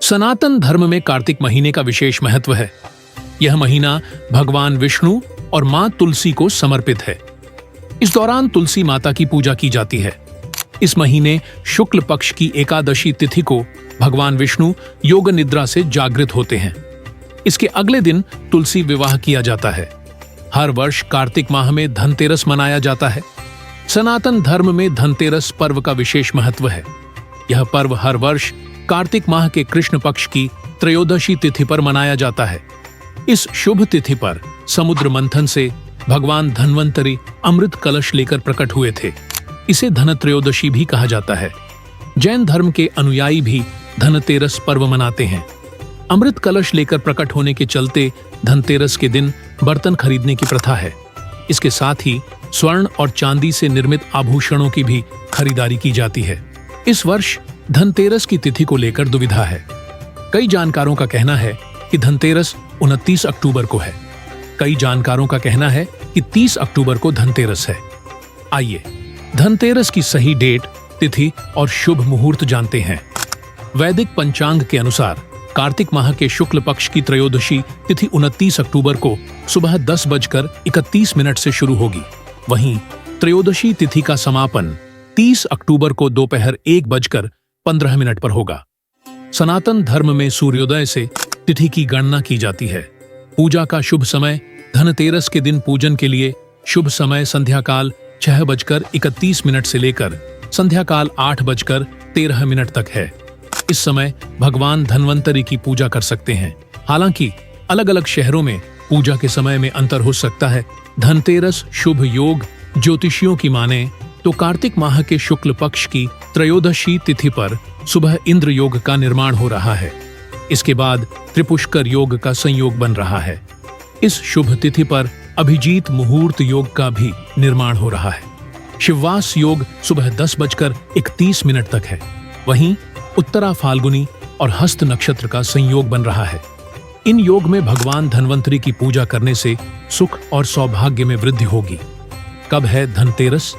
सनातन धर्म में कार्तिक महीने का विशेष महत्व है। यह महीना भगवान विष्णु और मां तुलसी को समर्पित है। इस दौरान तुलसी माता की पूजा की जाती है। इस महीने शुक्ल पक्ष की एकादशी तिथि को भगवान विष्णु योग निद्रा से जागृत होते हैं। इसके अगले दिन तुलसी विवाह किया जाता है। हर वर्ष कार्तिक माह में धनतेरस मनाया जाता है। सनातन धर्म में धनतेरस पर्व का विशेष महत्व है। यह पर्व हर वर्ष कार्तिक माह के कृष्ण पक्ष की त्रयोदशी तिथि पर मनाया जाता है। इस शुभ तिथि पर समुद्र मंथन से भगवान धन्वंतरी अमृत कलश लेकर प्रकट हुए थे। इसे धनत्रयोदशी भी कहा जाता है। जैन धर्म के अनुयायी भी धनतेरस पर्व मनाते हैं। अमृत कलश लेकर प्रकट होने के चलते धनतेरस के दिन बर्तन खरीदने की प्रथा है। इसके साथ ही स्वर्ण और चांदी से निर्मित आभूषणों की भी खरीदारी की जाती है। इस वर्ष धनतेरस की तिथि को लेकर दुविधा है। कई जानकारों का कहना है कि धनतेरस 29 अक्टूबर को है। कई जानकारों का कहना है कि 30 अक्टूबर को धनतेरस है। आइए धनतेरस की सही डेट, तिथि और शुभ मुहूर्त जानते हैं। वैदिक पंचांग के अनुसार कार्तिक माह के शुक्ल पक्ष की त्रयोदशी तिथि 29 अक्टूबर को सुबह 10:31 से शुरू होगी। वहीं त्रयोदशी तिथि का समापन 30 अक्टूबर को दोपहर 1:15 पर होगा। सनातन धर्म में सूर्योदय से तिथि की गणना की जाती है। पूजा का शुभ समय धनतेरस के दिन पूजन के लिए शुभ समय संध्याकाल 6:31 से लेकर संध्याकाल 8:13 तक है। इस समय भगवान धन्वंतरी की पूजा कर सकते हैं। हालांकि अलग अलग शहरों में पूजा के समय में अंतर हो सकता है। धनतेरस शुभ योग ज्योतिषियों की माने तो कार्तिक माह के शुक्ल पक्ष की त्रयोदशी तिथि पर सुबह इंद्र योग का निर्माण हो रहा है। इसके बाद त्रिपुष्कर योग का संयोग बन रहा है। इस शुभ तिथि पर अभिजीत मुहूर्त योग का भी निर्माण हो रहा है। शिववास योग सुबह 10:31 तक है। वहीं उत्तरा फाल्गुनी और हस्त नक्षत्र का संयोग बन रहा है। इन योग में भगवान धन्वंतरी की पूजा करने से सुख और सौभाग्य में वृद्धि होगी। कब है धनतेरस?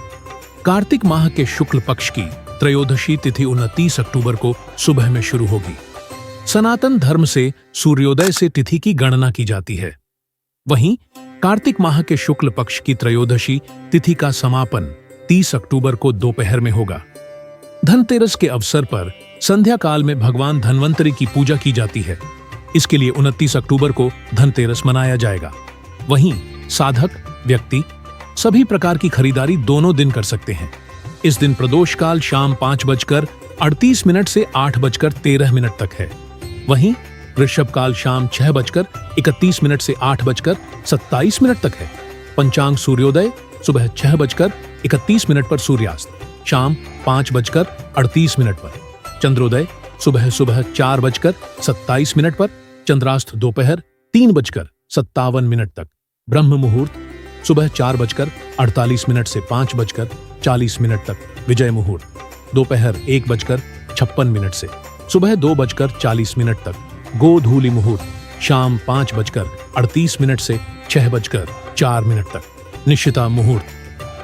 कार्तिक माह के शुक्ल पक्ष की त्रयोदशी तिथि 29 अक्टूबर को सुबह में शुरू होगी। सनातन धर्म से सूर्योदय से तिथि की गणना की जाती है। वहीं कार्तिक माह के शुक्ल पक्ष की त्रयोदशी तिथि का समापन 30 अक्टूबर को दोपहर में होगा। धनतेरस के अवसर पर संध्या काल में भगवान धन्वंतरी की पूजा की जाती है। इसके लिए 29 अक्टूबर को धनतेरस मनाया जाएगा। वहीं साधक व्यक्ति सभी प्रकार की खरीदारी दोनों दिन कर सकते हैं। इस दिन प्रदोष काल शाम 5:38 से 8:13 तक है। वहीं वृषभ काल शाम 6:31 से 8:27 तक है। पंचांग सूर्योदय सुबह 6:31 पर सूर्यास्त शाम 5:38 पर। चंद्रोदय सुबह 4:27 पर। चंद्रास्त दोपहर 3:57 तक। ब्रह्म मुहूर्त सुबह 4:48 से 5:40 तक। विजय मुहूर्त दोपहर 1:56 से सुबह 2:40 तक। गोधूली मुहूर्त शाम 5:38 से 6:04 तक। निशिता मुहूर्त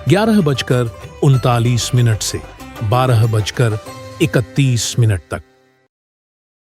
11:39 से 12:31 तक।